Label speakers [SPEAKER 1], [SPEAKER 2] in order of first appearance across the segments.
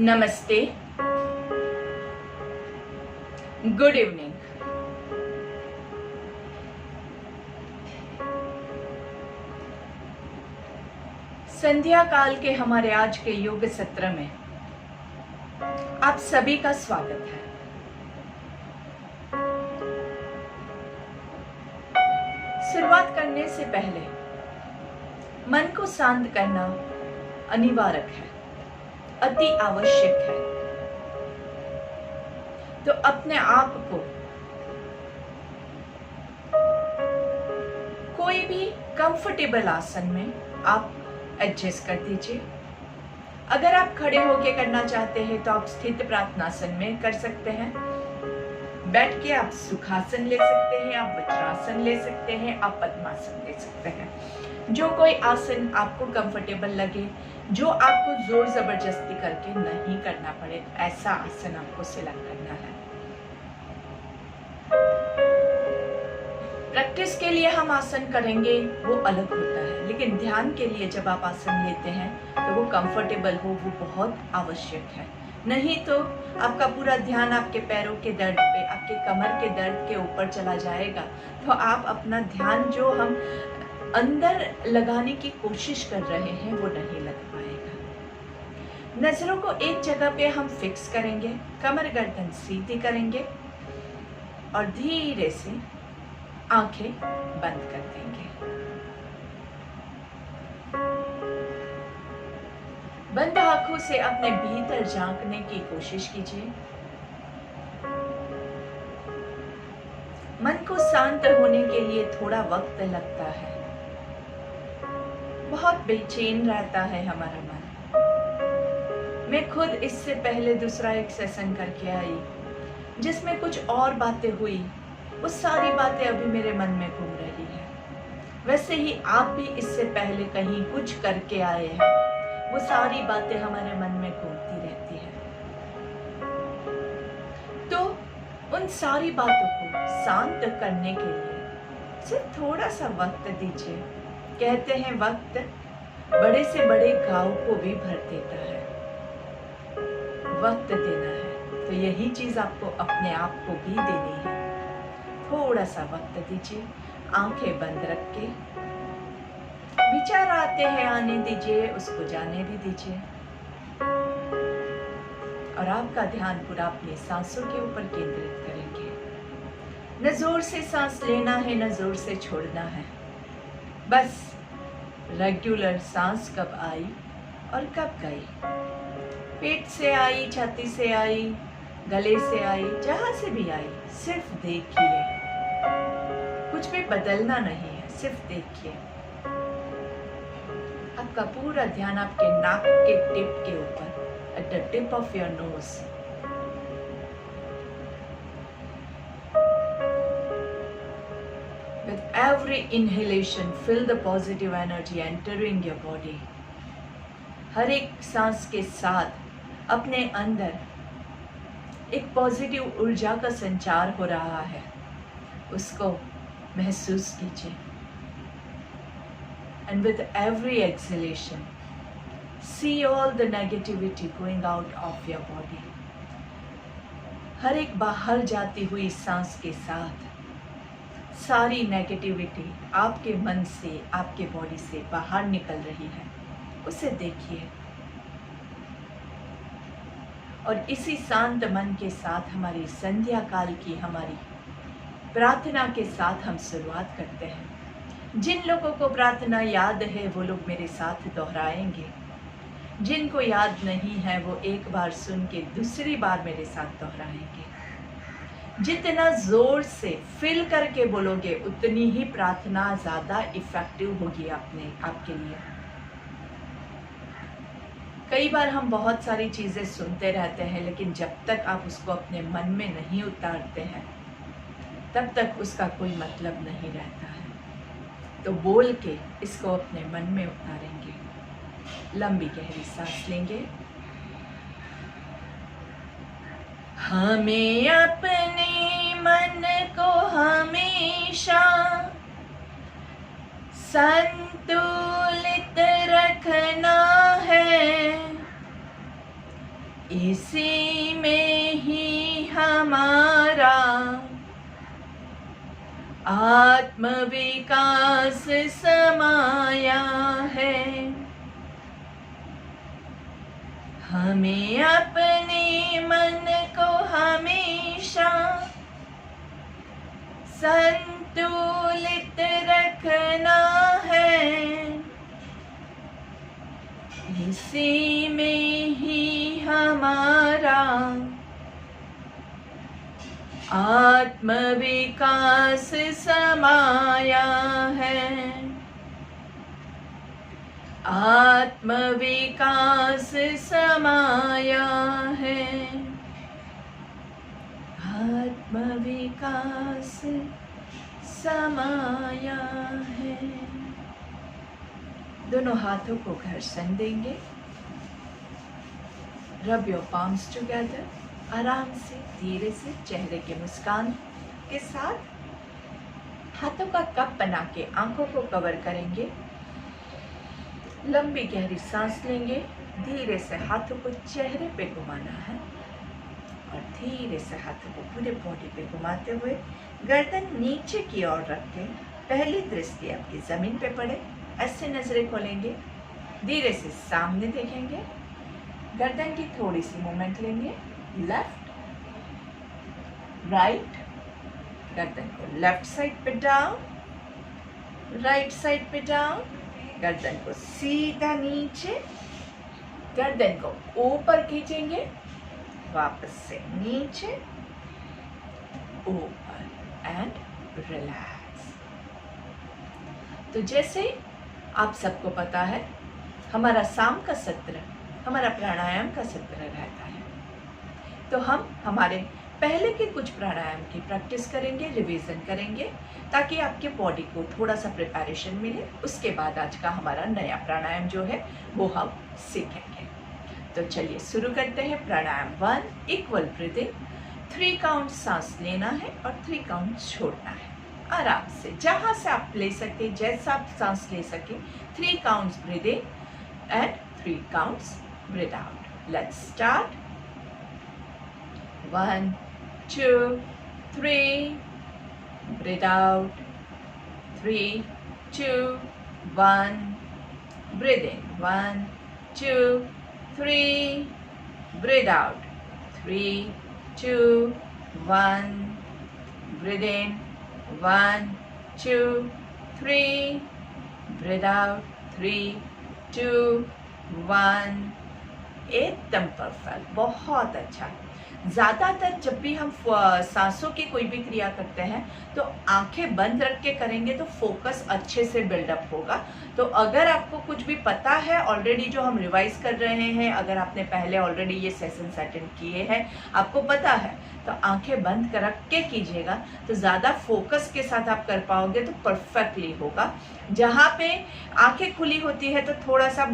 [SPEAKER 1] नमस्ते, good evening. संध्या काल के हमारे आज के योग सत्र में आप सभी का स्वागत है। शुरुआत करने से पहले मन को शांत करना अनिवार्य है, अति आवश्यक है। तो अपने आप को कोई भी कंफर्टेबल आसन में आप एडजस्ट कर दीजिए। अगर आप खड़े होकर करना चाहते हैं तो आप स्थित प्रार्थनासन में कर सकते हैं। बैठ के आप सुखासन ले सकते हैं, आप वज्रासन ले सकते हैं, आप पद्मासन ले सकते हैं। जो कोई आसन आपको कंफर्टेबल लगे, जो आपको जोर जबरदस्ती करके नहीं करना पड़े, ऐसा आसन आपको सिलेक्ट करना है। प्रैक्टिस के लिए हम आसन करेंगे वो अलग होता है, लेकिन ध्यान के लिए जब आप आसन लेते हैं तो वो कंफर्टेबल हो, वो बहुत आवश्यक है। नहीं तो आपका पूरा ध्यान आपके पैरों के दर्द पे, आपके कमर के दर्द के ऊपर चला जाएगा। तो आप अपना ध्यान जो हम अंदर लगाने की कोशिश कर रहे हैं वो नहीं लग पाएगा। नजरों को एक जगह पे हम फिक्स करेंगे, कमर गर्दन सीधी करेंगे और धीरे से आंखें बंद कर देंगे। बंद आंखों से अपने भीतर झांकने की कोशिश कीजिए। मन को शांत होने के लिए थोड़ा वक्त लगता है, बहुत बेचैन रहता है हमारा मन। मैं खुद इससे पहले दूसरा एक सेशन करके आई जिसमें कुछ और बातें हुई, वो सारी बातें अभी मेरे मन में घूम रही है। वैसे ही आप भी इससे पहले कहीं कुछ करके आए हैं, वो सारी बातें हमारे मन में घूमती रहती है। तो उन सारी बातों को शांत करने के लिए सिर्फ थोड़ा सा वक्त दीजिए। कहते हैं वक्त बड़े से बड़े घाव को भी भर देता है। वक्त देना है तो यही चीज आपको अपने आप को भी देनी है। थोड़ा सा वक्त दीजिए, आंखें बंद रख के। विचार आते हैं, आने दीजिए, उसको जाने भी दीजिए और आपका ध्यान पूरा अपनी सांसों के ऊपर केंद्रित करेंगे। न जोर से सांस लेना है, न जोर से छोड़ना है। बस रेगुलर सांस कब आई और कब गई, पेट से आई, छाती से आई, गले से आई, जहां से भी आई, सिर्फ देखिए। कुछ भी बदलना नहीं है, सिर्फ देखिए। आपका पूरा ध्यान आपके नाक के टिप के ऊपर, at the tip of your nose. With every inhalation, feel the positive energy entering your body. हर एक सांस के साथ अपने अंदर एक पॉजिटिव ऊर्जा का संचार हो रहा है, उसको महसूस कीजिए। And with every exhalation, see all the negativity going out of your body. हर एक बाहर जाती हुई सांस के साथ सारी नेगेटिविटी आपके मन से, आपके बॉडी से बाहर निकल रही है, उसे देखिए। और इसी शांत मन के साथ हमारी संध्या काल की हमारी प्रार्थना के साथ हम शुरुआत करते हैं। जिन लोगों को प्रार्थना याद है वो लोग मेरे साथ दोहराएंगे, जिनको याद नहीं है वो एक बार सुन के दूसरी बार मेरे साथ दोहराएंगे। जितना जोर से फिल करके बोलोगे उतनी ही प्रार्थना ज़्यादा इफेक्टिव होगी आपके लिए। कई बार हम बहुत सारी चीज़ें सुनते रहते हैं, लेकिन जब तक आप उसको अपने मन में नहीं उतारते हैं तब तक उसका कोई मतलब नहीं रहता है। तो बोल के इसको अपने मन में उतारेंगे। लंबी गहरी सांस लेंगे। हमें अपने मन को हमेशा संतुलित रखना है। इसी में ही हमारा आत्मविकास समाया है। हमें अपने मन को हमेशा संतुलित रखना है। इसी में ही हमारा आत्मविकास समाया है। आत्मविकास समाया है। आत्मविकास समाया है। दोनों हाथों को घर्षण देंगे। Rub your palms together. आराम से धीरे से चेहरे की मुस्कान के साथ हाथों का कप बना के आंखों को कवर करेंगे। लंबी गहरी सांस लेंगे। धीरे से हाथों को चेहरे पे घुमाना है और धीरे से हाथों को पूरे बॉडी पे घुमाते हुए गर्दन नीचे की ओर रख के पहली दृष्टि आपकी जमीन पे पड़े। ऐसे नजरें खोलेंगे। धीरे से सामने देखेंगे। गर्दन की थोड़ी सी मूवमेंट लेंगे। Left right. गर्दन को लेफ्ट साइड पे डाउन, राइट साइड पे डाउन। गर्दन को सीधा नीचे, गर्दन को ऊपर खींचेंगे, वापस से नीचे, ऊपर एंड रिलैक्स। तो जैसे आप सबको पता है हमारा शाम का सत्र हमारा प्राणायाम का सत्र रहता है, तो हम हमारे पहले के कुछ प्राणायाम की प्रैक्टिस करेंगे, रिवीजन करेंगे ताकि आपके बॉडी को थोड़ा सा प्रिपरेशन मिले। उसके बाद आज का हमारा नया प्राणायाम जो है वो हम सीखेंगे। तो चलिए शुरू करते हैं। प्राणायाम 1 इक्वल ब्रीदिंग। 3 काउंट सांस लेना है और 3 काउंट छोड़ना है। आराम से जहां से आप ले सकते, जैसा आप सांस ले सके। 3 counts breathing and 3 counts breathe out. Let's start. 1 2 3 breathe out, 3 2 1 breathe in, 1 2 3 breathe out, 3 2 1 breathe in, 1 2 3 breathe out, 3 2 1। एकदम परफेक्ट, बहुत अच्छा। ज़्यादातर जब भी हम सांसों की कोई भी क्रिया करते हैं तो आंखें बंद रख के करेंगे तो फोकस अच्छे से बिल्डअप होगा। तो अगर आपको कुछ भी पता है ऑलरेडी, जो हम रिवाइज कर रहे हैं, अगर आपने पहले ऑलरेडी ये सेशंस अटेंड किए हैं, आपको पता है, तो आंखें बंद कर रख के कीजिएगा तो ज़्यादा फोकस के साथ आप कर पाओगे तो परफेक्टली होगा। जहाँ पे आंखें खुली होती है तो थोड़ा सा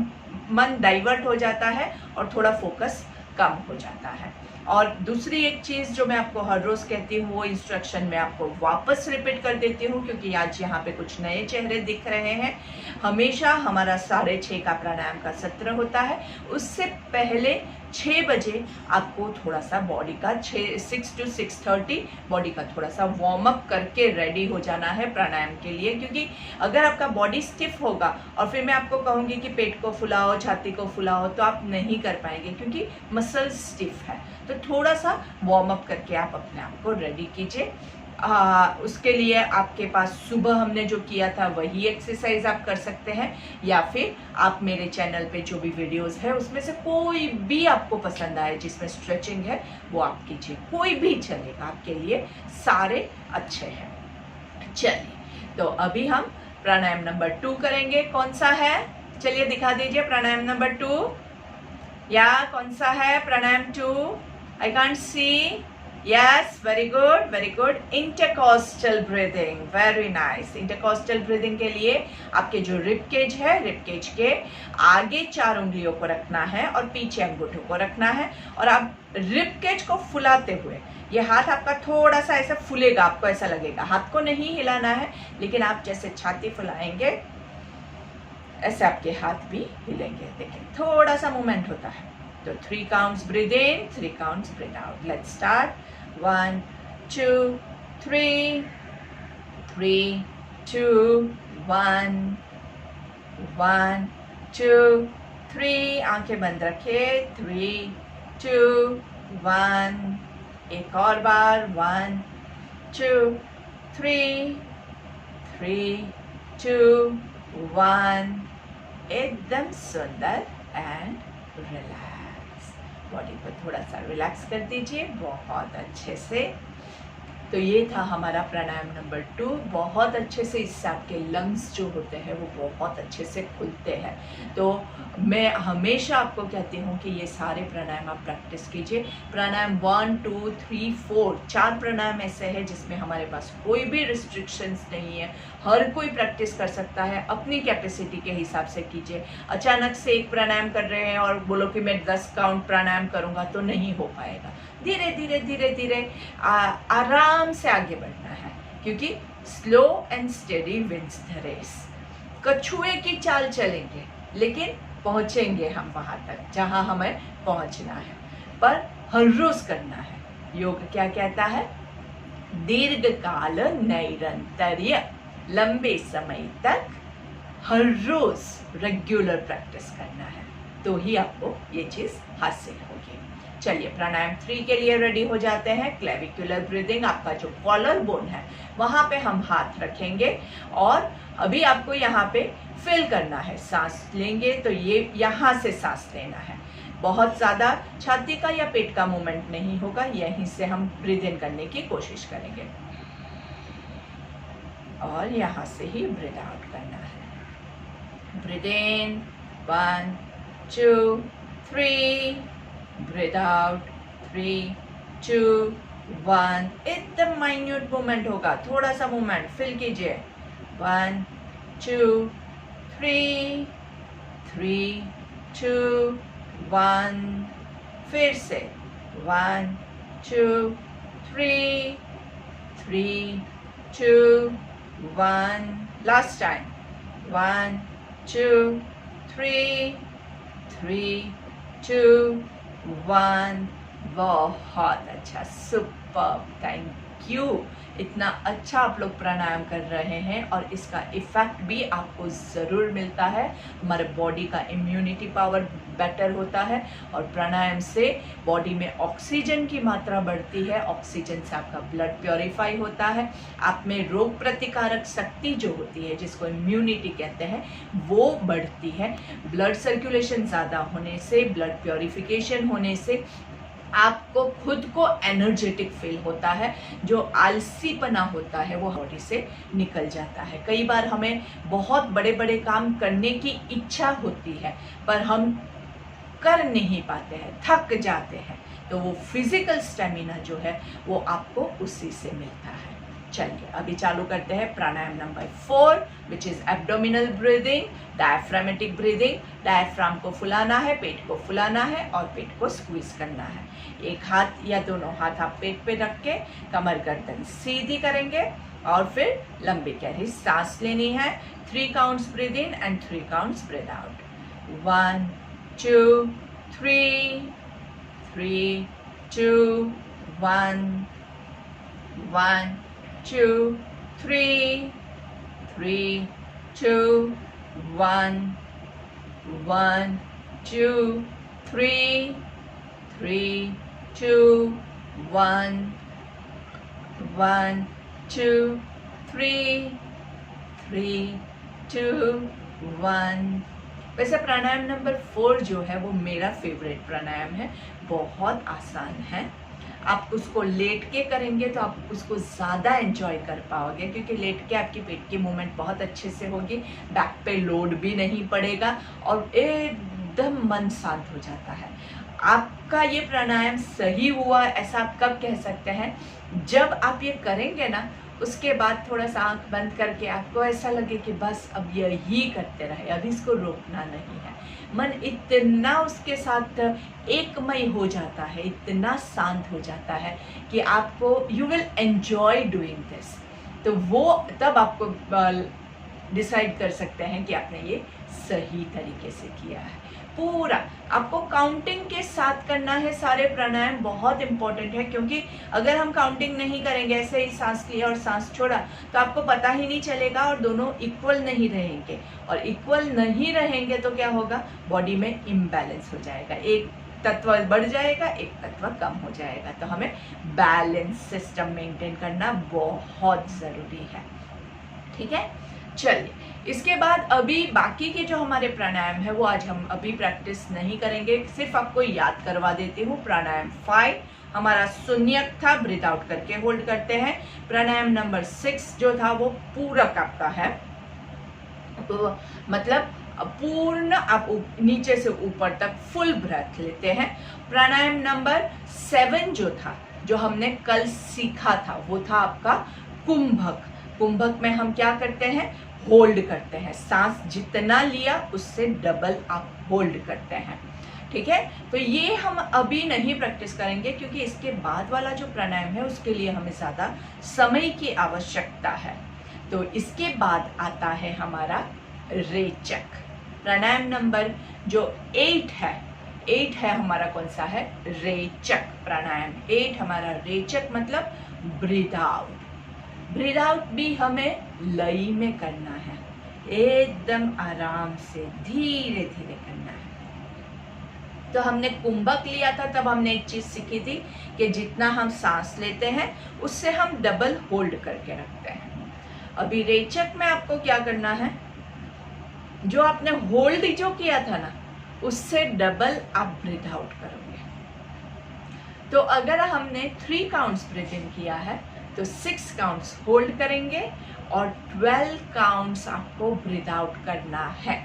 [SPEAKER 1] मन डाइवर्ट हो जाता है और थोड़ा फोकस कम हो जाता है। और दूसरी एक चीज़ जो मैं आपको हर रोज़ कहती हूँ वो इंस्ट्रक्शन मैं आपको वापस रिपीट कर देती हूँ, क्योंकि आज यहाँ पे कुछ नए चेहरे दिख रहे हैं। हमेशा हमारा 6:30 का प्राणायाम का सत्र होता है, उससे पहले 6 बजे आपको थोड़ा सा बॉडी का 6 to 6:30 बॉडी का थोड़ा सा वार्म अप करके रेडी हो जाना है प्राणायाम के लिए। क्योंकि अगर आपका बॉडी स्टिफ होगा और फिर मैं आपको कहूँगी कि पेट को फुलाओ, छाती को फुलाओ, तो आप नहीं कर पाएंगे क्योंकि मसल स्टिफ है। तो थोड़ा सा वार्म अप करके आप अपने आप को रेडी कीजिए। उसके लिए आपके पास सुबह हमने जो किया था वही एक्सरसाइज आप कर सकते हैं, या फिर आप मेरे चैनल पे जो भी वीडियोस है उसमें से कोई भी आपको पसंद आए जिसमें स्ट्रेचिंग है वो आप कीजिए, कोई भी चलेगा आपके लिए, सारे अच्छे हैं। चलिए, तो अभी हम प्राणायाम नंबर 2 करेंगे। कौन सा है, चलिए दिखा दीजिए प्राणायाम नंबर 2। या कौन सा है प्राणायाम 2? I can't see. Yes, very good, very good. Intercostal breathing, very nice. Intercostal breathing के लिए आपके जो रिब केज है, रिब केज के आगे 4 उंगलियों को रखना है और पीछे अंगूठों को रखना है, और आप रिब केज को फुलाते हुए, ये हाथ आपका थोड़ा सा ऐसा फूलेगा, आपको ऐसा लगेगा। हाथ को नहीं हिलाना है, लेकिन आप जैसे छाती फुलाएंगे ऐसे आपके हाथ भी हिलेंगे। देखिए थोड़ा सा मूवमेंट होता है। तो 3 counts breathe in, 3 counts breathe out. Let's start. 1 2 3, 3 2 1, 1 2 3. आंखें बंद रखिए. 3 2 1. एक और बार. 1 2 3 3 2 1. एकदम सुंदर. And relax. बॉडी को थोड़ा सा रिलैक्स कर दीजिए बहुत अच्छे से. तो ये था हमारा प्राणायाम नंबर 2. बहुत अच्छे से इससे आपके लंग्स जो होते हैं वो बहुत अच्छे से खुलते हैं. तो मैं हमेशा आपको कहती हूँ कि ये सारे प्राणायाम आप प्रैक्टिस कीजिए. प्राणायाम 1 2 3 4 4 प्राणायाम ऐसे हैं जिसमें हमारे पास कोई भी रिस्ट्रिक्शंस नहीं है. हर कोई प्रैक्टिस कर सकता है. अपनी कैपेसिटी के हिसाब से कीजिए. अचानक से एक प्राणायाम कर रहे हैं और बोलो कि मैं 10 काउंट प्राणायाम करूँगा तो नहीं हो पाएगा. धीरे धीरे धीरे धीरे आराम से आगे बढ़ना है, क्योंकि slow and steady wins the race. कछुए की चाल चलेंगे लेकिन पहुंचेंगे हम वहां तक जहां हमें पहुंचना है, पर हर रोज करना है. योग क्या कहता है? दीर्घ काल नैरंतर्य. लंबे समय तक हर रोज रेगुलर प्रैक्टिस करना है, तो ही आपको ये चीज हासिल होगी. चलिए प्राणायाम 3 के लिए रेडी हो जाते हैं. Clavicular breathing. आपका जो कॉलर बोन है वहां पे हम हाथ रखेंगे और अभी आपको यहाँ पे फिल करना है. सांस लेंगे तो ये यहाँ से सांस लेना है. बहुत ज़्यादा छाती का या पेट का मूवमेंट नहीं होगा. यहीं से हम ब्रीद इन करने की कोशिश करेंगे और यहाँ से ही ब्रीद आउट करना है. Breathe in 1 2 3. Breathe out 3 2 1. एकदम माइन्यूट मूवमेंट होगा. थोड़ा सा मूवमेंट फिल कीजिए. 1 2 3 3 2 1. फिर से 1 2 3 3 2 1. Last time 1 2 3 3 2 1. बहुत अच्छा. सुपर. Thank you. इतना अच्छा आप लोग प्राणायाम कर रहे हैं और इसका इफेक्ट भी आपको ज़रूर मिलता है. हमारे बॉडी का इम्यूनिटी पावर बेटर होता है और प्राणायाम से बॉडी में ऑक्सीजन की मात्रा बढ़ती है. ऑक्सीजन से आपका ब्लड प्योरीफाई होता है. आप में रोग प्रतिकारक शक्ति जो होती है, जिसको इम्यूनिटी कहते हैं, वो बढ़ती है. ब्लड सर्कुलेशन ज़्यादा होने से, ब्लड प्योरीफिकेशन होने से आपको खुद को एनर्जेटिक फील होता है. जो आलसीपना होता है वो बॉडी से निकल जाता है. कई बार हमें बहुत बड़े बड़े काम करने की इच्छा होती है पर हम कर नहीं पाते हैं, थक जाते हैं. तो वो फिजिकल स्टेमिना जो है वो आपको उसी से मिलता है. चलिए अभी चालू करते हैं pranayama number 4, which is abdominal breathing, diaphragmatic breathing. Diaphragm को फुलाना है, पेट को फुलाना है और पेट को स्क्वीज करना है. एक हाथ या दोनों हाथ आप पेट पे रख के कमर गर्दन सीधी करेंगे और फिर लंबी गहरी सांस लेनी है. 3 counts breathe in and 3 counts breathe out. 1 2 3 3 2 1 1 2 3 3 2 1 1 2 3 3 2 1 1 2 3 3 2 1. वैसे प्राणायाम नंबर 4 जो है वो मेरा फेवरेट प्राणायाम है. बहुत आसान है. आप उसको लेट के करेंगे तो आप उसको ज़्यादा एंजॉय कर पाओगे, क्योंकि लेट के आपकी पेट की मूवमेंट बहुत अच्छे से होगी. बैक पे लोड भी नहीं पड़ेगा और एकदम मन शांत हो जाता है. आपका ये प्राणायाम सही हुआ ऐसा आप कब कह सकते हैं? जब आप ये करेंगे ना, उसके बाद थोड़ा सा आंख बंद करके आपको ऐसा लगे कि बस अब यही करते रहे, अभी इसको रोकना नहीं है. मन इतना उसके साथ एकमय हो जाता है, इतना शांत हो जाता है कि आपको you will enjoy doing this. तो वो तब आपको डिसाइड कर सकते हैं कि आपने ये सही तरीके से किया है. पूरा आपको काउंटिंग के साथ करना है। सारे प्राणायाम बहुत इंपॉर्टेंट है, क्योंकि अगर हम काउंटिंग नहीं करेंगे, ऐसे ही सांस लिया और सांस छोड़ा, तो आपको पता ही नहीं चलेगा और दोनों इक्वल नहीं रहेंगे। और इक्वल नहीं रहेंगे तो क्या होगा, बॉडी में इम्बैलेंस हो जाएगा, एक तत्व बढ़ जाएगा, एक तत्व कम हो जाएगा। तो हमें बैलेंस सिस्टम मेंटेन करना बहुत ज़रूरी है। ठीक है, चलिए इसके बाद अभी बाकी के जो हमारे प्राणायाम है वो आज हम अभी प्रैक्टिस नहीं करेंगे, सिर्फ आपको याद करवा देती हूँ। प्राणायाम 5 हमारा शून्यक था, ब्रीथ आउट करके होल्ड करते हैं। प्राणायाम नंबर 6 जो था वो पूरक आपका है, तो मतलब पूर्ण आप नीचे से ऊपर तक फुल ब्रेथ लेते हैं। प्राणायाम नंबर 7 जो था, जो हमने कल सीखा था, वो था आपका कुंभक। कुंभक में हम क्या करते हैं, होल्ड करते हैं, सांस जितना लिया उससे डबल आप होल्ड करते हैं। ठीक है, तो ये हम अभी नहीं प्रैक्टिस करेंगे, क्योंकि इसके बाद वाला जो प्राणायाम है उसके लिए हमें ज़्यादा समय की आवश्यकता है। तो इसके बाद आता है हमारा रेचक। प्राणायाम नंबर जो 8 है हमारा कौन सा है, रेचक। प्राणायाम 8 हमारा रेचक मतलब ब्रीथ आउट। ब्रीथ आउट भी हमें लय में करना है, एकदम आराम से धीरे धीरे करना है। तो हमने कुंभक लिया था, तब हमने एक चीज सीखी थी कि जितना हम सांस लेते हैं उससे हम डबल होल्ड करके रखते हैं। अभी रेचक में आपको क्या करना है, जो आपने होल्ड जो किया था ना, उससे डबल आप ब्रीथ आउट करोगे। तो अगर हमने 3 काउंट्स ब्रीथ इन किया है तो 6 काउंट्स होल्ड करेंगे और 12 काउंट्स आपको ब्रीथ आउट करना है।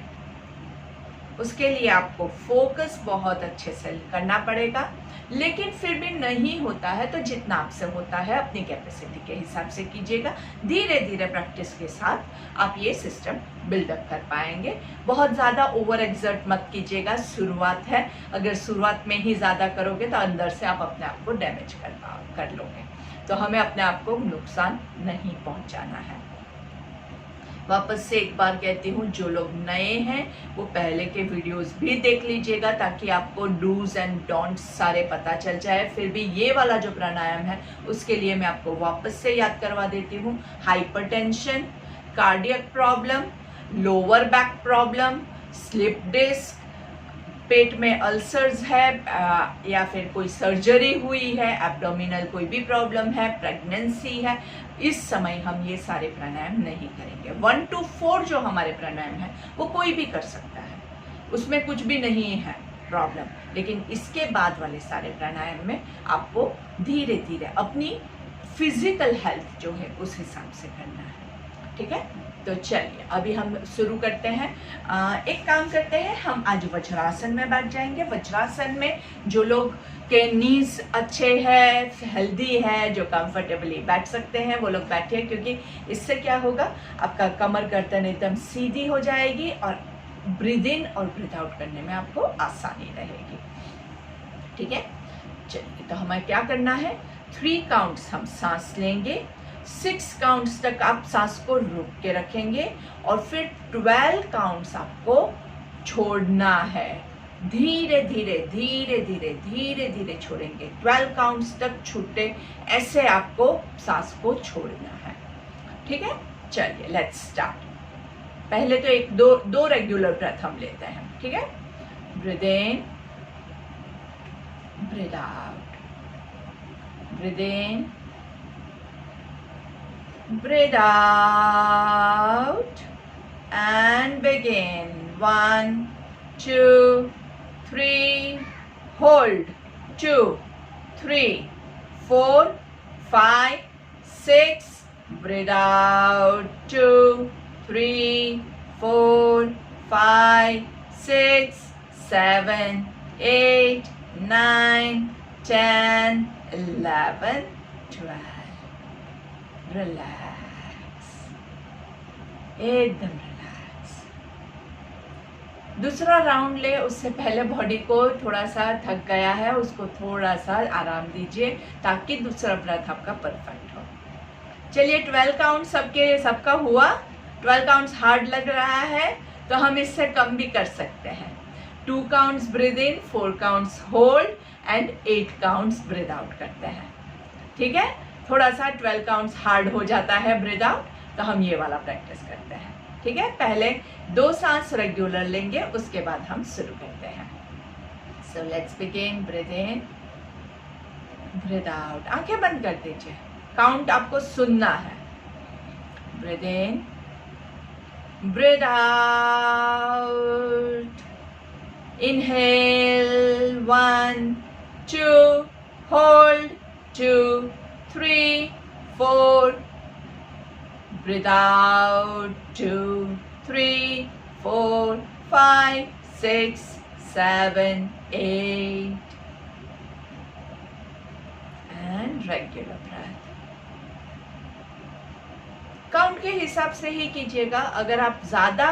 [SPEAKER 1] उसके लिए आपको फोकस बहुत अच्छे से करना पड़ेगा, लेकिन फिर भी नहीं होता है तो जितना आपसे होता है अपनी कैपेसिटी के हिसाब से कीजिएगा। धीरे धीरे प्रैक्टिस के साथ आप ये सिस्टम बिल्डअप कर पाएंगे। बहुत ज़्यादा ओवर एक्सर्ट मत कीजिएगा, शुरुआत है। अगर शुरुआत में ही ज़्यादा करोगे तो अंदर से आप अपने आप को डैमेज कर लोगे। तो हमें अपने आप को नुकसान नहीं पहुंचाना है। वापस से एक बार कहती हूँ, जो लोग नए हैं वो पहले के वीडियोस भी देख लीजिएगा, ताकि आपको डूज एंड डोंट्स सारे पता चल जाए। फिर भी ये वाला जो प्राणायाम है उसके लिए मैं आपको वापस से याद करवा देती हूँ। Hypertension, cardiac problem, lower back problem, slip disc, पेट में अल्सर्स है या फिर कोई सर्जरी हुई है, एब्डोमिनल कोई भी प्रॉब्लम है, प्रेगनेंसी है, इस समय हम ये सारे प्राणायाम नहीं करेंगे। 1 to 4 जो हमारे प्राणायाम है वो कोई भी कर सकता है, उसमें कुछ भी नहीं है प्रॉब्लम। लेकिन इसके बाद वाले सारे प्राणायाम में आपको धीरे धीरे अपनी फिजिकल हेल्थ जो है उस हिसाब से करना है। ठीक है, तो चलिए अभी हम शुरू करते हैं। एक काम करते हैं, हम आज वज्रासन में बैठ जाएंगे। वज्रासन में जो लोग के नीज अच्छे है, हेल्दी है, जो कंफर्टेबली बैठ सकते हैं वो लोग बैठिए, क्योंकि इससे क्या होगा, आपका कमर गर्दन एकदम सीधी हो जाएगी और ब्रीद इन और ब्रीथ आउट करने में आपको आसानी रहेगी। ठीक है, चलिए तो हमें क्या करना है, 3 काउंट्स हम सांस लेंगे, 6 काउंट्स तक आप सांस को रोक के रखेंगे और फिर 12 काउंट्स आपको छोड़ना है। धीरे धीरे धीरे धीरे धीरे धीरे छोड़ेंगे, 12 काउंट्स तक छूटे, ऐसे आपको सांस को छोड़ना है। ठीक है, चलिए लेट्स स्टार्ट। पहले तो दो रेगुलर ब्रेथ हम लेते हैं। ठीक है, breathe in, breathe out, breathe in, breathe out and begin. 1 2 3 hold, 2 3 4 5 6 breathe out, 2 3 4 5 6 7 8 9 10 11 12। Relax, एकदम रिलैक्स। दूसरा राउंड ले, उससे पहले बॉडी को थोड़ा सा थक गया है, उसको थोड़ा सा आराम दीजिए ताकि दूसरा ब्रेथ आपका परफेक्ट हो। चलिए 12 काउंट सबका हुआ। 12 काउंट्स हार्ड लग रहा है तो हम इससे कम भी कर सकते हैं। 2 counts breathe in, 4 counts hold and 8 counts breathe out करते हैं। ठीक है, थोड़ा सा 12 काउंट्स हार्ड हो जाता है ब्रीद आउट, तो हम ये वाला प्रैक्टिस करते हैं। ठीक है, पहले 2 सांस रेगुलर लेंगे, उसके बाद हम शुरू करते हैं। So let's begin. Breathe in, breathe out, आंखें बंद कर दीजिए, काउंट आपको सुनना है। Breathe in, breathe out, inhale 1 2, hold 2 3 4, breathe out 2 3 4 5 6 7 8 and regular breath। Count के हिसाब से ही कीजिएगा। अगर आप ज्यादा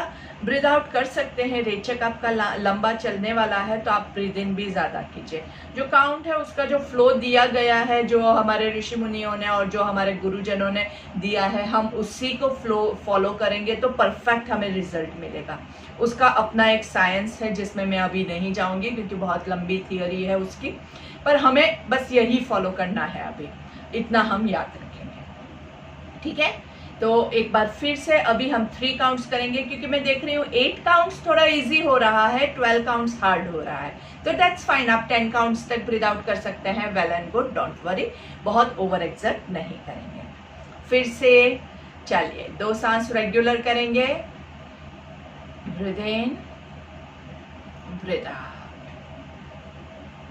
[SPEAKER 1] ब्रीद आउट कर सकते हैं, रेचक आपका लंबा चलने वाला है, तो आप ब्रीद इन भी ज्यादा कीजिए। जो काउंट है उसका जो फ्लो दिया गया है, जो हमारे ऋषि मुनियों ने और जो हमारे गुरुजनों ने दिया है, हम उसी को फॉलो करेंगे तो परफेक्ट हमें रिजल्ट मिलेगा। उसका अपना एक साइंस है जिसमें मैं अभी नहीं जाऊंगी क्योंकि बहुत लंबी थियोरी है उसकी, पर हमें बस यही फॉलो करना है। अभी इतना हम याद रखेंगे। ठीक है, तो एक बार फिर से अभी हम 3 काउंट्स करेंगे, क्योंकि मैं देख रही हूँ 8 काउंट्स थोड़ा इजी हो रहा है, 12 काउंट्स हार्ड हो रहा है, तो दैट्स फाइन। आप 10 काउंट्स तक ब्रीद आउट कर सकते हैं, well and good, don't worry, बहुत ओवर एक्सर्ट नहीं करेंगे। फिर से चलिए 2 सांस रेगुलर करेंगे। Breathe in, breathe out,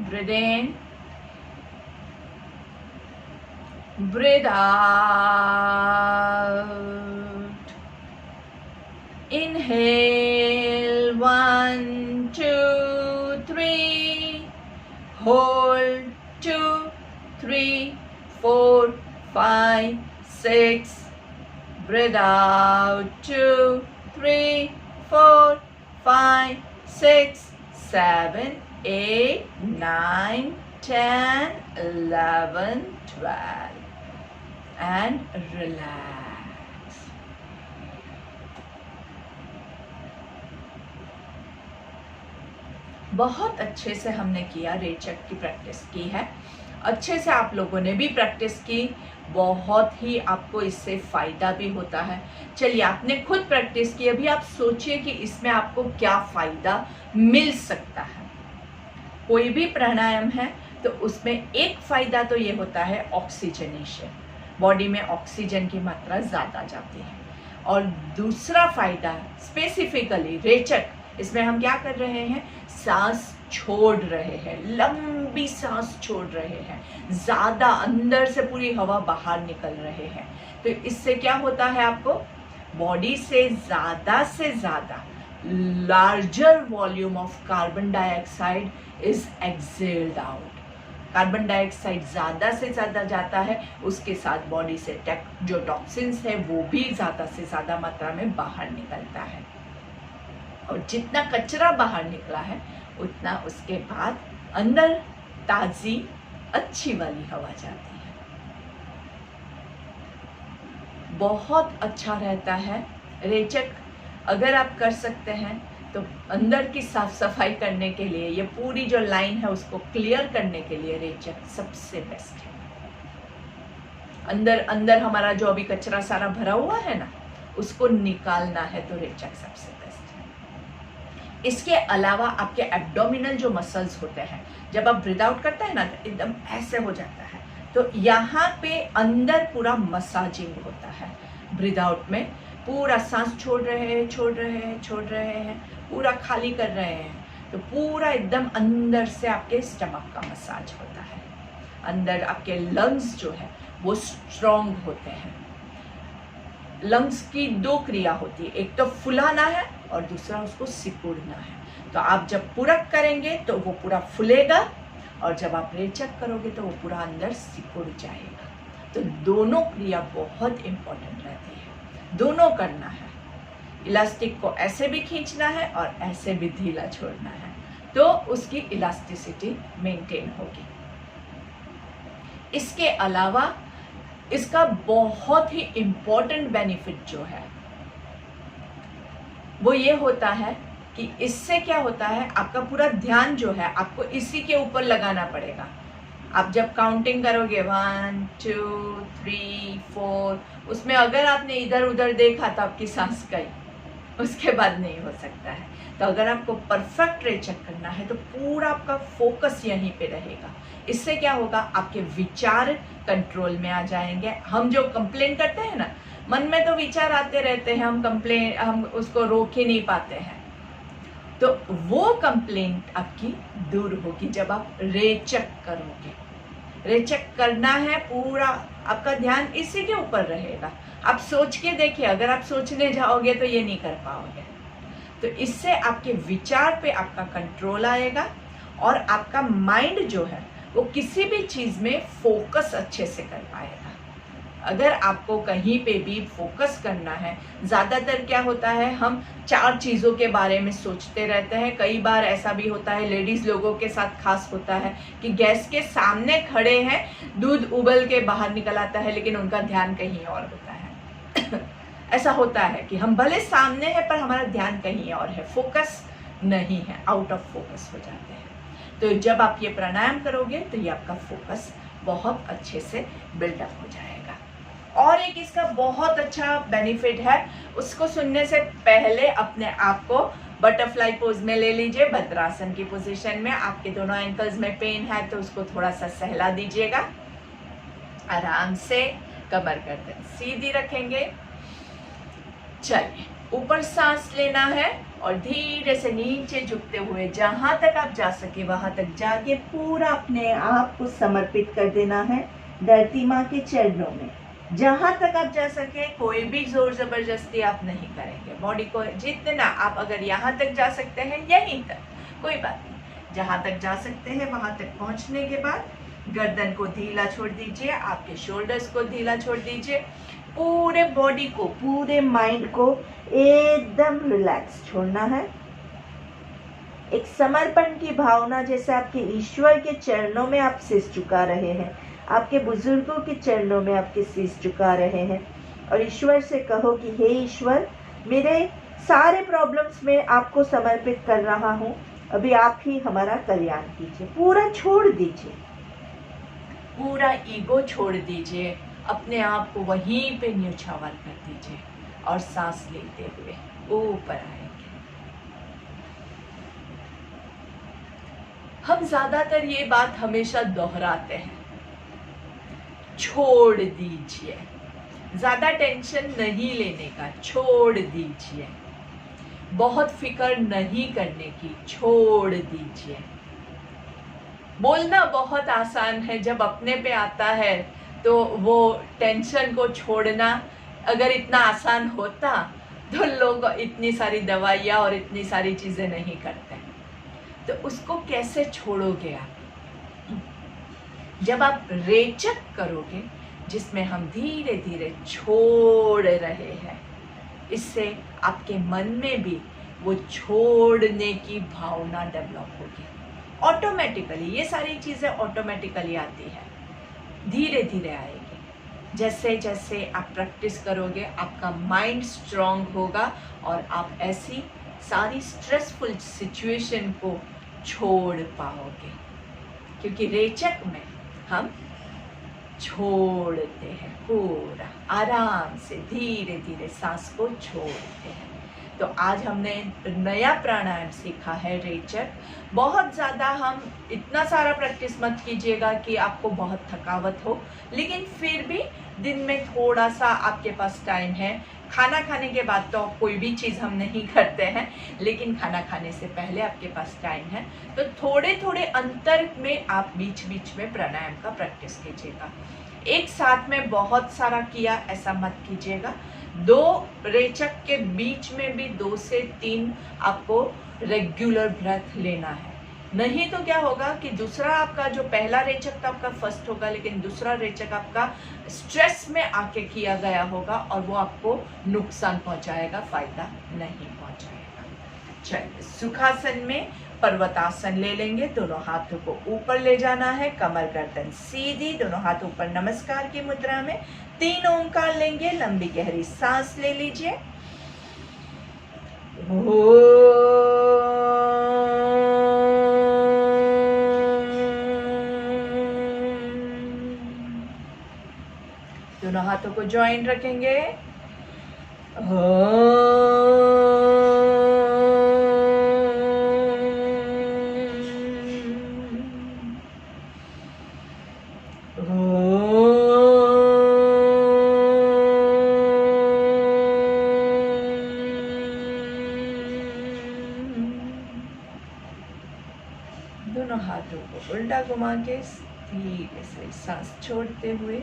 [SPEAKER 1] breathe in, breathe out, inhale 1 2 3, hold 2 3 4 5 6, breathe out 2 3 4 5 6 7 8 9 10 11 12 and relax। बहुत अच्छे से हमने किया, रेचक की प्रैक्टिस की है, अच्छे से आप लोगों ने भी प्रैक्टिस की, बहुत ही आपको इससे फायदा भी होता है। चलिए, आपने खुद प्रैक्टिस की, अभी आप सोचिए कि इसमें आपको क्या फायदा मिल सकता है। कोई भी प्राणायाम है तो उसमें एक फायदा तो ये होता है ऑक्सीजनेशन, बॉडी में ऑक्सीजन की मात्रा ज़्यादा जाती है। और दूसरा फायदा स्पेसिफिकली रेचक, इसमें हम क्या कर रहे हैं, सांस छोड़ रहे हैं, लंबी सांस छोड़ रहे हैं, ज़्यादा अंदर से पूरी हवा बाहर निकल रहे हैं। तो इससे क्या होता है, आपको बॉडी से ज़्यादा larger volume of carbon dioxide is excelled out. Carbon dioxide ज़्यादा से ज़्यादा जाता है, उसके साथ बॉडी से जो टॉक्सिन्स है वो भी ज़्यादा से ज़्यादा मात्रा में बाहर निकलता है। और जितना कचरा बाहर निकला है उतना उसके बाद अंदर ताज़ी अच्छी वाली हवा जाती है। बहुत अच्छा रहता है रेचक। अगर आप कर सकते हैं तो अंदर की साफ सफाई करने के लिए, ये पूरी जो लाइन है उसको क्लियर करने के लिए रेचक सबसे बेस्ट है। अंदर हमारा जो अभी कचरा सारा भरा हुआ है ना, उसको निकालना है तो रेचक सबसे बेस्ट है। इसके अलावा आपके एब्डोमिनल जो मसल्स होते हैं, जब आप ब्रीथ आउट करते हैं ना तो एकदम ऐसे हो जाता है, तो यहाँ पे अंदर पूरा मसाजिंग होता है। ब्रीथ आउट में पूरा सांस छोड़ रहे हैं, पूरा खाली कर रहे हैं, तो पूरा एकदम अंदर से आपके स्टमक का मसाज होता है। अंदर आपके लंग्स जो है वो स्ट्रॉन्ग होते हैं। लंग्स की 2 क्रिया होती है, एक तो फुलाना है और दूसरा उसको सिकुड़ना है। तो आप जब पूरक करेंगे तो वो पूरा फुलेगा, और जब आप रेचक करोगे तो वो पूरा अंदर सिकुड़ जाएगा। तो दोनों क्रिया बहुत इंपॉर्टेंट रहती है, दोनों करना है। इलास्टिक को ऐसे भी खींचना है और ऐसे भी ढीला छोड़ना है, तो उसकी इलास्टिसिटी मेंटेन होगी। इसके अलावा इसका बहुत ही इम्पोर्टेंट बेनिफिट जो है वो ये होता है कि इससे क्या होता है, आपका पूरा ध्यान जो है आपको इसी के ऊपर लगाना पड़ेगा। आप जब काउंटिंग करोगे 1 2 3 4, उसमें अगर आपने इधर उधर देखा तो आपकी सांस गई, उसके बाद नहीं हो सकता है। तो अगर आपको परफेक्ट रेचक करना है तो पूरा आपका फोकस यहीं पे रहेगा। इससे क्या होगा, आपके विचार कंट्रोल में आ जाएंगे। हम जो कंप्लेन करते हैं ना, मन में तो विचार आते रहते हैं, हम उसको रोक ही नहीं पाते हैं। तो वो कंप्लेंट आपकी दूर होगी जब आप रेचक करोगे। रेचक करना है, पूरा आपका ध्यान इसी के ऊपर रहेगा। आप सोच के देखिए, अगर आप सोचने जाओगे तो ये नहीं कर पाओगे। तो इससे आपके विचार पे आपका कंट्रोल आएगा और आपका माइंड जो है वो किसी भी चीज में फोकस अच्छे से कर पाएगा। अगर आपको कहीं पे भी फोकस करना है, ज़्यादातर क्या होता है, हम 4 चीज़ों के बारे में सोचते रहते हैं। कई बार ऐसा भी होता है, लेडीज़ लोगों के साथ खास होता है कि गैस के सामने खड़े हैं, दूध उबल के बाहर निकल आता है लेकिन उनका ध्यान कहीं और होता है। ऐसा होता है कि हम भले सामने हैं पर हमारा ध्यान कहीं और है, फोकस नहीं है, आउट ऑफ फोकस हो जाते हैं। तो जब आप ये प्राणायाम करोगे तो ये आपका फोकस बहुत अच्छे से बिल्डअप हो जाएगा। और एक इसका बहुत अच्छा बेनिफिट है, उसको सुनने से पहले अपने आप को बटरफ्लाई पोज में ले लीजिए, भद्रासन की पोजीशन में। आपके दोनों एंकल्स में पेन है तो उसको थोड़ा सा सहला दीजिएगा। आराम से कमर गर्दन सीधी रखेंगे। चलिए, ऊपर सांस लेना है और धीरे से नीचे झुकते हुए जहां तक आप जा सके वहां तक जाके पूरा अपने आप को समर्पित कर देना है धरती माँ के चरणों में। जहां तक आप जा सके, कोई भी जोर जबरदस्ती आप नहीं करेंगे। बॉडी को जितना आप, अगर यहाँ तक जा सकते हैं यहीं तक, कोई बात नहीं, जहां तक जा सकते हैं वहां तक पहुंचने के बाद गर्दन को ढीला छोड़ दीजिए, आपके शोल्डर्स को ढीला छोड़ दीजिए, पूरे बॉडी को, पूरे माइंड को एकदम रिलैक्स छोड़ना है। एक समर्पण की भावना, जैसे आपके ईश्वर के चरणों में आप शीश झुका रहे हैं, आपके बुजुर्गों के चरणों में आपके शीश झुका रहे हैं और ईश्वर से कहो कि हे ईश्वर, मेरे सारे प्रॉब्लम्स में आपको समर्पित कर रहा हूँ, अभी आप ही हमारा कल्याण कीजिए। पूरा छोड़ दीजिए, पूरा ईगो छोड़ दीजिए, अपने आप को वहीं पे न्यौछावर कर दीजिए और सांस लेते हुए ऊपर आएंगे। हम ज्यादातर ये बात हमेशा दोहराते हैं, छोड़ दीजिए, ज्यादा टेंशन नहीं लेने का, छोड़ दीजिए, बहुत फिक्र नहीं करने की, छोड़ दीजिए। बोलना बहुत आसान है, जब अपने पे आता है तो वो टेंशन को छोड़ना, अगर इतना आसान होता तो लोग इतनी सारी दवाइयाँ और इतनी सारी चीजें नहीं करते। तो उसको कैसे छोड़ोगे आप? जब आप रेचक करोगे, जिसमें हम धीरे धीरे छोड़ रहे हैं, इससे आपके मन में भी वो छोड़ने की भावना डेवलप होगी ऑटोमेटिकली। ये सारी चीजें ऑटोमेटिकली आती है, धीरे धीरे आएगी। जैसे जैसे आप प्रैक्टिस करोगे, आपका माइंड स्ट्रांग होगा और आप ऐसी सारी स्ट्रेसफुल सिचुएशन को छोड़ पाओगे, क्योंकि रेचक में हम छोड़ते हैं, पूरा आराम से धीरे धीरे सांस को छोड़ते हैं। तो आज हमने नया प्राणायाम सीखा है, रेचक। बहुत ज़्यादा हम इतना सारा प्रैक्टिस मत कीजिएगा कि आपको बहुत थकावट हो, लेकिन फिर भी दिन में थोड़ा सा आपके पास टाइम है। खाना खाने के बाद तो कोई भी चीज़ हम नहीं करते हैं, लेकिन खाना खाने से पहले आपके पास टाइम है तो थोड़े थोड़े अंतर में आप बीच बीच में प्राणायाम का प्रैक्टिस कीजिएगा। एक साथ में बहुत सारा किया ऐसा मत कीजिएगा। 2 रेचक के बीच में भी 2 से 3 आपको रेगुलर ब्रेथ लेना है। नहीं तो क्या होगा कि दूसरा आपका जो पहला रेचक था आपका फर्स्ट होगा, लेकिन दूसरा रेचक आपका स्ट्रेस में आके किया गया होगा और वो आपको नुकसान पहुंचाएगा, फायदा नहीं पहुंचाएगा। चलिए, सुखासन में पर्वतासन ले लेंगे। दोनों हाथों को ऊपर ले जाना है, कमर गर्दन सीधी, दोनों हाथ ऊपर नमस्कार की मुद्रा में। 3 ओंकार लेंगे, लंबी गहरी सांस ले लीजिए। दोनों हाथों को ज्वाइन रखेंगे। दोनों हाथों को उल्टा घुमा के धीरे से सांस छोड़ते हुए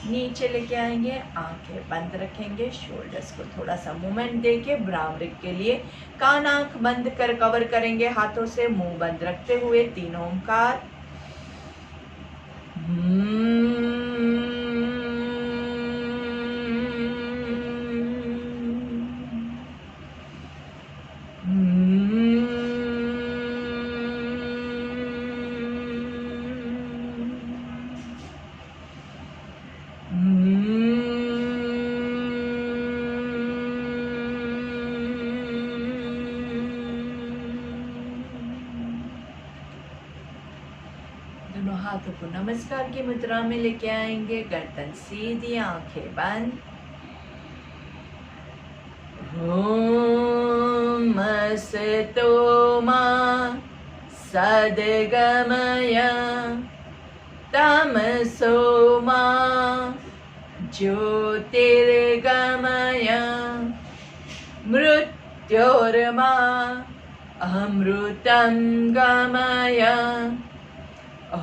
[SPEAKER 1] नीचे लेके आएंगे। आंखें बंद रखेंगे, शोल्डर्स को थोड़ा सा मूवमेंट देके ब्राउ रिग के लिए कान आंख बंद कर कवर करेंगे हाथों से, मुंह बंद रखते हुए 3 ओंकार। दोनों हाथों को नमस्कार की मुद्रा में लेके आएंगे, गर्दन सीधी, आंखें बंद। ओम असतो मा सद्गमय तमसो मा ज्योतिर्गमय मृत्योर्मा अमृतं गमय।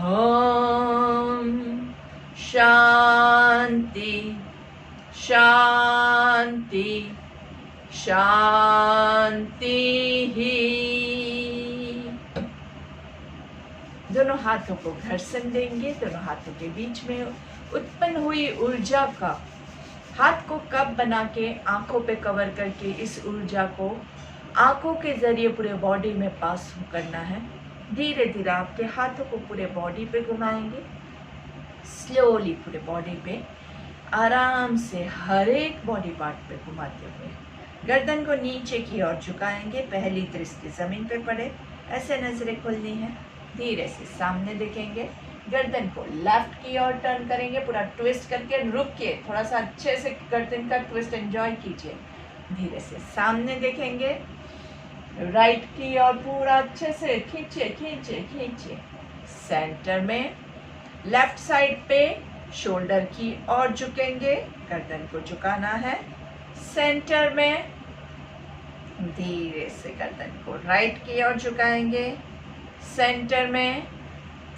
[SPEAKER 1] ओम शांति शांति शांति ही। दोनों हाथों को घर्षण देंगे। दोनों हाथों के बीच में उत्पन्न हुई ऊर्जा का हाथ को कप बना के आंखों पे कवर करके इस ऊर्जा को आंखों के जरिए पूरे बॉडी में पास करना है। धीरे धीरे आपके हाथों को पूरे बॉडी पे घुमाएंगे, स्लोली पूरे बॉडी पे आराम से हर एक बॉडी पार्ट पे घुमाते हुए गर्दन को नीचे की ओर झुकाएंगे। पहली दृष्टि जमीन पे पड़े, ऐसे नजरें खोलनी है। धीरे से सामने देखेंगे, गर्दन को लेफ्ट की ओर टर्न करेंगे, पूरा ट्विस्ट करके रुक के थोड़ा सा अच्छे से गर्दन का ट्विस्ट एंजॉय कीजिए। धीरे से सामने देखेंगे, राइट की ओर पूरा अच्छे से खींचे खींचे खींचे। सेंटर में लेफ्ट साइड पे शोल्डर की ओर झुकेंगे, गर्दन को झुकाना है। सेंटर में धीरे से गर्दन को राइट की ओर झुकाएंगे। सेंटर में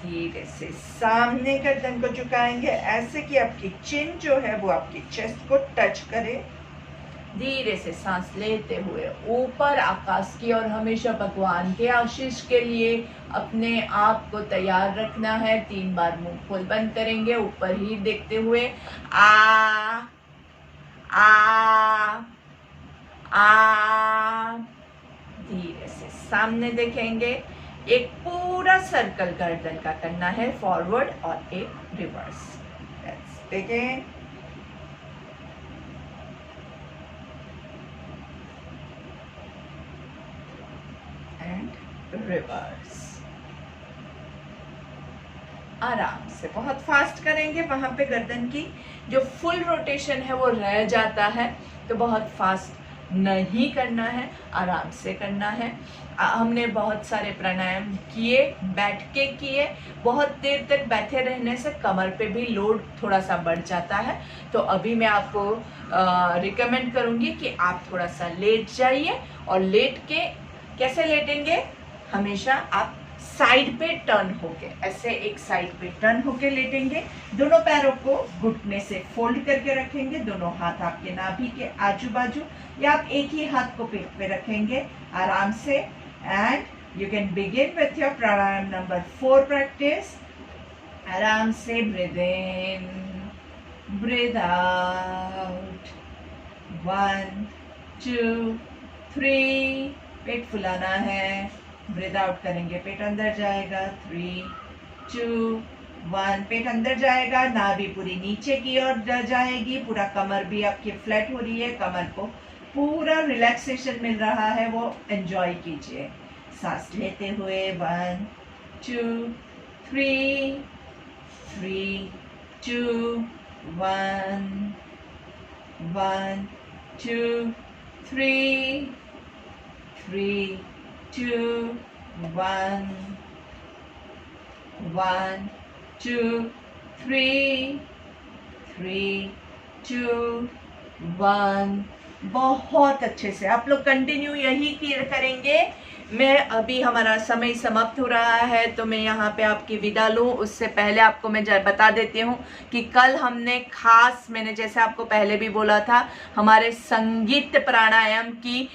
[SPEAKER 1] धीरे से सामने गर्दन को झुकाएंगे, ऐसे कि आपकी चिन जो है वो आपकी चेस्ट को टच करे। धीरे से सांस लेते हुए ऊपर आकाश की और हमेशा भगवान के आशीष के लिए अपने आप को तैयार रखना है। 3 बार मुंह खोल बंद करेंगे, ऊपर ही देखते हुए आ आ आ। धीरे से सामने देखेंगे, एक पूरा सर्कल गर्दन का करना है, फॉरवर्ड और एक रिवर्स। Let's begin. रिवर्स। आराम से, बहुत फास्ट करेंगे, वहां पे गर्दन की जो फुल रोटेशन है वो रह जाता है, तो बहुत फास्ट नहीं करना है, आराम से करना है। हमने बहुत सारे प्राणायाम किए, बैठ के किए। बहुत देर तक बैठे रहने से कमर पे भी लोड थोड़ा सा बढ़ जाता है, तो अभी मैं आपको रिकमेंड करूंगी कि आप थोड़ा सा लेट जाइए। और लेट के कैसे लेटेंगे, हमेशा आप साइड पे टर्न होके, ऐसे एक साइड पे टर्न होके लेटेंगे। दोनों पैरों को घुटने से फोल्ड करके रखेंगे, दोनों हाथ आपके नाभि के आजू बाजू, या आप एक ही हाथ को पेट पे रखेंगे आराम से। And you can begin with your pranayama number 4 practice. आराम से ब्रीद इन, ब्रीद आउट, 1 2 3। पेट फुलाना है, ब्रीद आउट करेंगे, पेट अंदर जाएगा, 3 2 1। पेट अंदर जाएगा, नाभि पूरी नीचे की ओर जाएगी, पूरा कमर भी आपकी फ्लैट हो रही है, कमर को पूरा रिलैक्सेशन मिल रहा है, वो एंजॉय कीजिए। सांस लेते हुए 1 2 3 3 2 1 1 2 3 3 2 1 1 2 3 3 2 1। बहुत अच्छे से आप लोग कंटिन्यू यही करेंगे। मैं अभी हमारा समय समाप्त हो रहा है तो मैं यहाँ पे आपकी विदा लूँ, उससे पहले आपको मैं बता देती हूँ कि कल हमने खास, मैंने जैसे आपको पहले भी बोला था, हमारे संगीत प्राणायाम की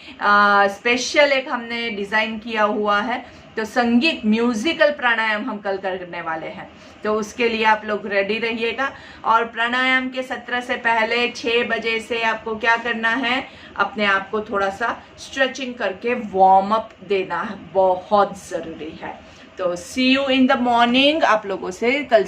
[SPEAKER 1] स्पेशल एक हमने डिज़ाइन किया हुआ है। तो संगीत म्यूजिकल प्राणायाम हम कल करने वाले हैं, तो उसके लिए आप लोग रेडी रहिएगा। और प्राणायाम के सत्र से पहले 6 बजे से आपको क्या करना है, अपने आप को थोड़ा सा स्ट्रेचिंग करके वार्म अप देना है, बहुत ज़रूरी है। तो सी यू इन द मॉर्निंग, आप लोगों से कल